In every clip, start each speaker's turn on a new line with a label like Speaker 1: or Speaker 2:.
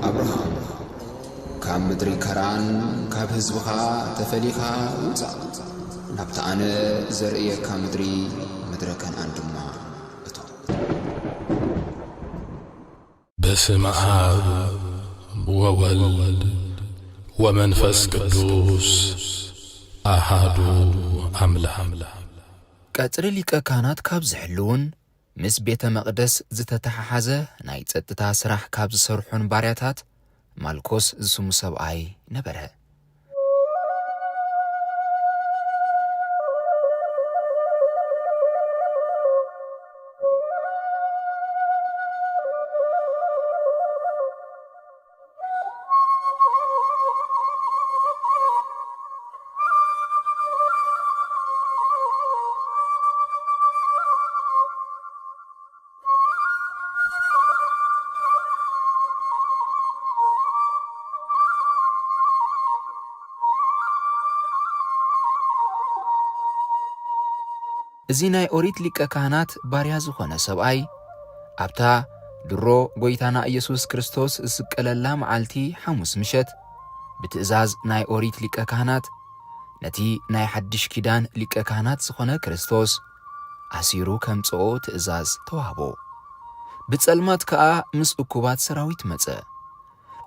Speaker 1: أبراهام كام مدري كران كاب هزبخا تفليخا وطا نبت أنا زرئي كام مدري كان عندما أتو
Speaker 2: بسم آب وولد ومنفس قدوس أحد أملا
Speaker 3: قطر ليك كانت كاب زحلون مس بيت مقدس زتتححزه ناي صጥታ ስራሕ ካብ ዝሰርሑን ባርያታት ማልኮስ ዝስሙ ሰብኣይ ነበረ። እዚ ናይ ኦሪት ሊቀ ካህናት ባርያ ዝኾነ ሰብኣይ ኣብታ ድሮ ጎይታና ኢየሱስ ክርስቶስ ዝስቀለላ መዓልቲ ሐሙስ ምሸት ብትእዛዝ ናይ ኦሪት ሊቀ ካህናት ነቲ ናይ ሓድሽ ኪዳን ሊቀ ካህናት ዝኾነ ክርስቶስ ኣሲሩ ከምጽኦ ትእዛዝ ተዋህቦ። ብጸልማት ከዓ ምስ እኩባት ሰራዊት መጸ።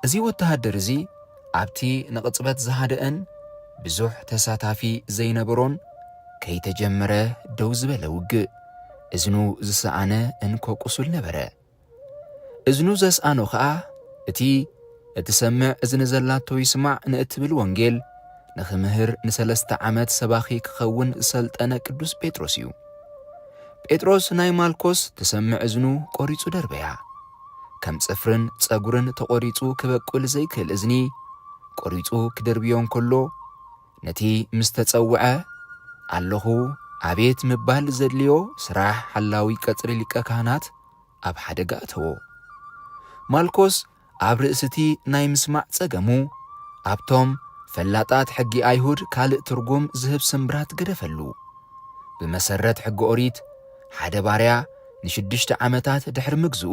Speaker 3: እዚ ወተሃደር እዚ ኣብቲ ንቕጽበት ዝሃደአን ብዙሕ ተሳታፊ ዘይነበሮን ከይተጀመረ ደው ዝበለ ውግእ እዝኑ ዝሰኣነ እንኮ ቁሱል ነበረ። እዝኑ ዘስኣኖ ከዓ እቲ እትሰምዕ እዝኒ ዘላቶ ይስማዕ ንእትብል ወንጌል ንኽምህር ን3 ዓመት ሰባኺ ክኸውን ዝሰልጠነ ቅዱስ ጴጥሮስ እዩ። ጴጥሮስ ናይ ማልኮስ ትሰምዕ እዝኑ ቆሪጹ ደርበያ። ከም ጽፍርን ጸጉርን ተቖሪጹ ክበቁል ዘይክእል እዝኒ ቆሪጹ ክደርብዮ እንከሎ ነቲ ምስ ተጸውዐ ኣለኹ ኣቤት ምባል ዘድልዮ ስራሕ ሓላዊ ቀጽሪ ሊቀ ካህናት ኣብ ሓደጋ እተዎ። ማልኮስ ኣብ ርእስቲ ናይ ምስማዕ ጸገሙ ኣብቶም ፈላጣት ሕጊ ኣይሁድ ካልእ ትርጉም ዝህብ ስምብራት ገደፈሉ። ብመሰረት ሕጊ ኦሪት ሓደ ባርያ ን6 ዓመታት ድሕሪ ምግዝኡ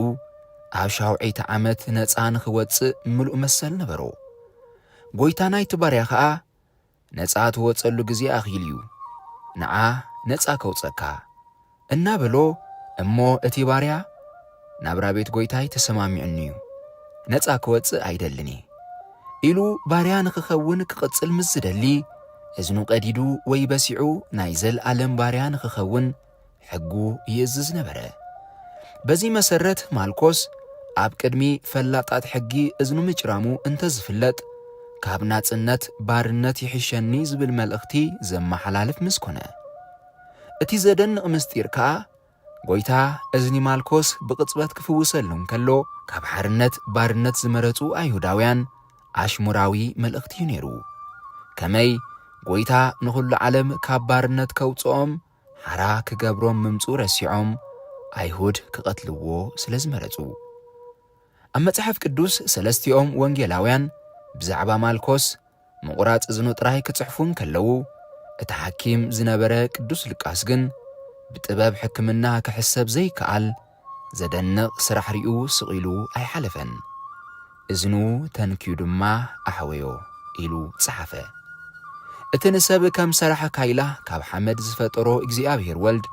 Speaker 3: ኣብ 7 ዓመት ነፃ ንኽወፅእ ምሉእ መሰል ነበሮ። ጎይታ ናይቲ ባርያ ከዓ ነፃ ትወፀሉ ግዜ ኣኺል እዩ ንዓ ነፃ ከውፀካ እናበሎ እሞ እቲ ባርያ ናብራ ቤት ጎይታይ ተሰማሚዕኒ እዩ ነፃ ክወፅእ ኣይደልኒ ኢሉ ባርያ ንኽኸውን ክቕጽል ምስ ዝደሊ እዝኑ ቀዲዱ ወይ በሲዑ ናይ ዘለዓለም ባርያ ንኽኸውን ሕጉ ይእዝዝ ነበረ። በዚ መሰረት ማልኮስ ኣብ ቅድሚ ፈላጣት ሕጊ እዝኑ ምጭራሙ እንተዝፍለጥ ካብ ናጽነት ባርነት ይሕሸኒ ዝብል መልእኽቲ ዘመሓላልፍ ምስ ኮነ እቲ ዘደንቕ ምስጢር ከዓ ጎይታ እዝኒ ማልኮስ ብቕጽበት ክፍውሰሉ እንከሎ ካብ ሓርነት ባርነት ዝመረጹ ኣይሁዳውያን ኣሽሙራዊ መልእኽቲ እዩ ነይሩ። ከመይ ጎይታ ንኹሉ ዓለም ካብ ባርነት ከውፅኦም ሓራ ክገብሮም ምምፁ ረሲዖም ኣይሁድ ክቐትልዎ ስለ ዝመረጹ። ኣብ መጽሓፍ ቅዱስ ሰለስቲኦም ወንጌላውያን ብዛዕባ ማልኮስ ምቑራጽ እዝኑ ጥራይ ክጽሕፉን ከለዉ እቲ ሓኪም ዝነበረ ቅዱስ ሉቃስ ግን ብጥበብ ሕክምና ክሕሰብ ዘይከኣል ዘደንቕ ስራሕ ሪኡ ስቒሉ ኣይሓለፈን። እዝኑ ተንኪዩ ድማ ኣሕወዮ ኢሉ ጸሓፈ። እቲ ንሰብ ከም ሰራሕ ካይላ ካብ ሓመድ ዝፈጠሮ እግዚኣብሔር ወልድ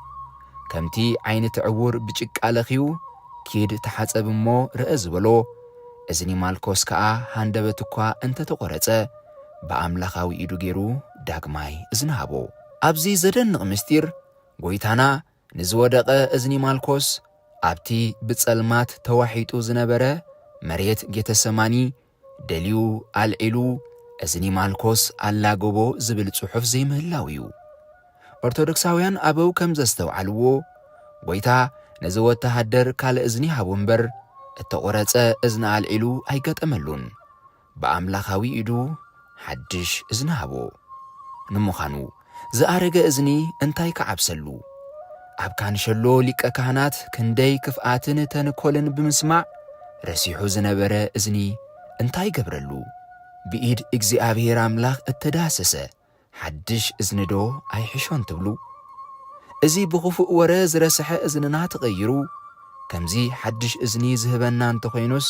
Speaker 3: ከምቲ ዓይነቲ ዕውር ብጭቃ ለኺዩ ኪድ ተሓጸብ እሞ ርአ ዝበሎ እዝኒ ማልኮስ ከዓ ሃንደበት እኳ እንተተቖረጸ ብኣምላኻዊ ኢዱ ገይሩ ዳግማይ እዝንሃቦ። ኣብዚ ዘደንቕ ምስጢር ጎይታና ንዝወደቐ እዝኒ ማልኮስ ኣብቲ ብጸልማት ተዋሒጡ ዝነበረ መሬት ጌተሰማኒ ደልዩ ኣልዒሉ እዝኒ ማልኮስ ኣላጎቦ ዝብል ጽሑፍ ዘይምህላው እዩ። ኦርቶዶክሳውያን ኣበው ከም ዘስተውዓልዎ ጎይታ ነዚ ወተሃደር ካልእ እዝኒ ሃቦ እምበር እተቖረጸ እዝኒ ኣልዒሉ ኣይገጠመሉን። ብኣምላኻዊ ኢዱ ሓድሽ እዝኒ ሃቦ። ንምዃኑ ዝኣረገ እዝኒ እንታይ ከዓብሰሉ? ኣብ ካንሸሎ ሊቀ ካህናት ክንደይ ክፍኣትን ተንኰልን ብምስማዕ ረሲሑ ዝነበረ እዝኒ እንታይ ገብረሉ? ብኢድ እግዚኣብሔር ኣምላኽ እተዳሰሰ ሓድሽ እዝንዶ ኣይሕሾን ትብሉ? እዚ ብኽፉእ ወረ ዝረስሐ እዝንና ተቐይሩ ከምዚ ሓድሽ እዝኒ ዝህበና እንተኾይኑስ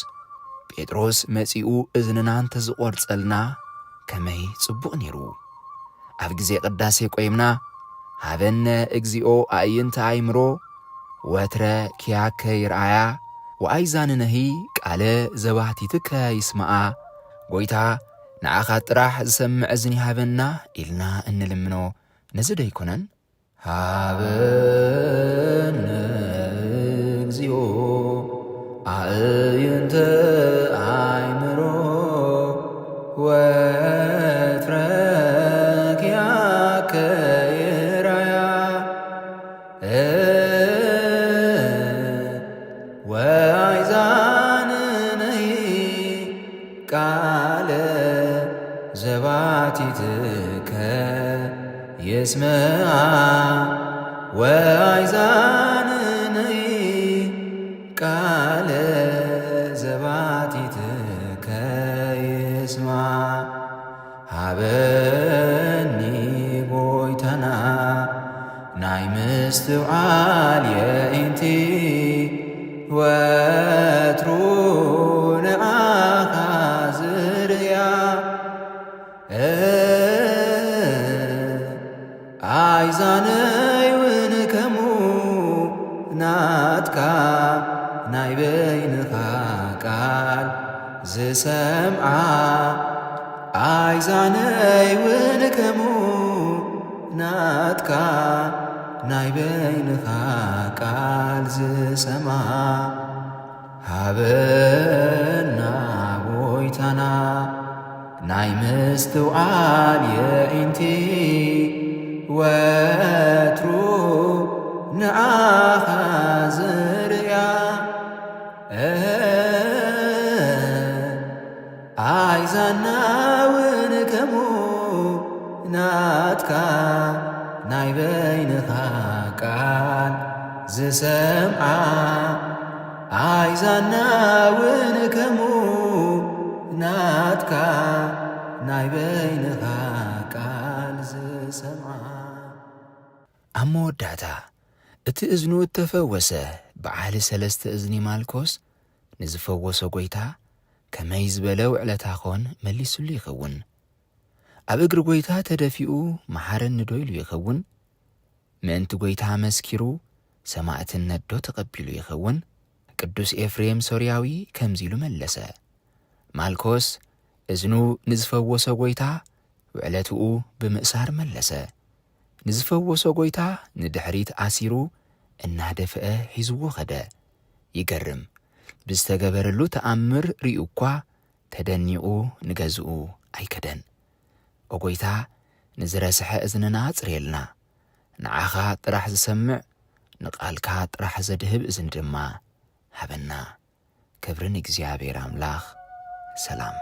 Speaker 3: ጴጥሮስ መጺኡ እዝንና እንተዝቖርጸልና ከመይ ጽቡቕ ነይሩ። ኣብ ግዜ ቅዳሴ ቆይምና ሃበነ እግዚኦ ኣእይንተ ኣእምሮ ወትረ ኪያከ ይርአያ ወኣይዛንነሂ ቃለ ዘባህቲትከ ይስማዓ ጐይታ ንዓኻ ጥራሕ ዝሰምዕ እዝኒ ሃበና ኢልና እንልምኖ ነዚ ዶ ይኮነን? ሃበነ እግዚኦ ኣእይንተ ኣእምሮ ወትረ ኪያከ ይርአያ ወኣይዛንነሂ ቃለ ዘባህቲትከ ይስማዓ ወኣይዛንነሂ ቃለ ዘባህቲትከ ይስማዓ ሃበኒ ጐይታና ናይ ምስትውዓል የእንቲ ወትሩ ንዓኻ ዝርያ ኣይዛነይውን ከሙ ናትካ ናይ በይንኻ ቃል ዝሰምዓ ኣይዛነይውን ከሙ ናትካ ናይ በይንኻ ቃል ዝሰምዓ ሃበና ጐይታና ናይ ምስትውዓል የእንቲ ወትሩ ንዓኻ ዝርያ ኣይዛናውን ከሙ ናትካ ናይ በይንኻ ቃል ዝሰምዓ ኣይዛናውን ከሙ ናትካ ናይ በይንኻ ቃል ዝሰምዓ። ኣብ መወዳእታ እቲ እዝኑ እተፈወሰ በዓል ሰለስተ እዝኒ ማልኮስ ንዝፈወሶ ጐይታ ከመይ ዝበለ ውዕለታኾን መሊሱሉ ይኸውን። ኣብ እግሪ ጐይታ ተደፊኡ መሓረኒ ዶ ኢሉ ይኸውን? ምእንቲ ጐይታ መስኪሩ ሰማዕትነት ዶ ተቐቢሉ ይኸውን? ቅዱስ ኤፍሬም ሶርያዊ ከምዚ ኢሉ መለሰ። ማልኮስ እዝኑ ንዝፈወሶ ጐይታ ውዕለትኡ ብምእሳር መለሰ። ንዝፈወሶ ጐይታ ንድሕሪት ኣሲሩ እናደፍአ ሒዝዎ ኸደ። ይገርም! ብዝተገበረሉ ተኣምር ርዩ እኳ ተደኒቑ ንገዝኡ ኣይከደን። ኦ ጐይታ ንዝረስሐ እዝንና ጽርየልና። ንዓኻ ጥራሕ ዝሰምዕ ንቓልካ ጥራሕ ዘድህብ እዝኒ ድማ ሃበና። ክብሪ ንእግዚኣብሔር ኣምላኽ። ሰላም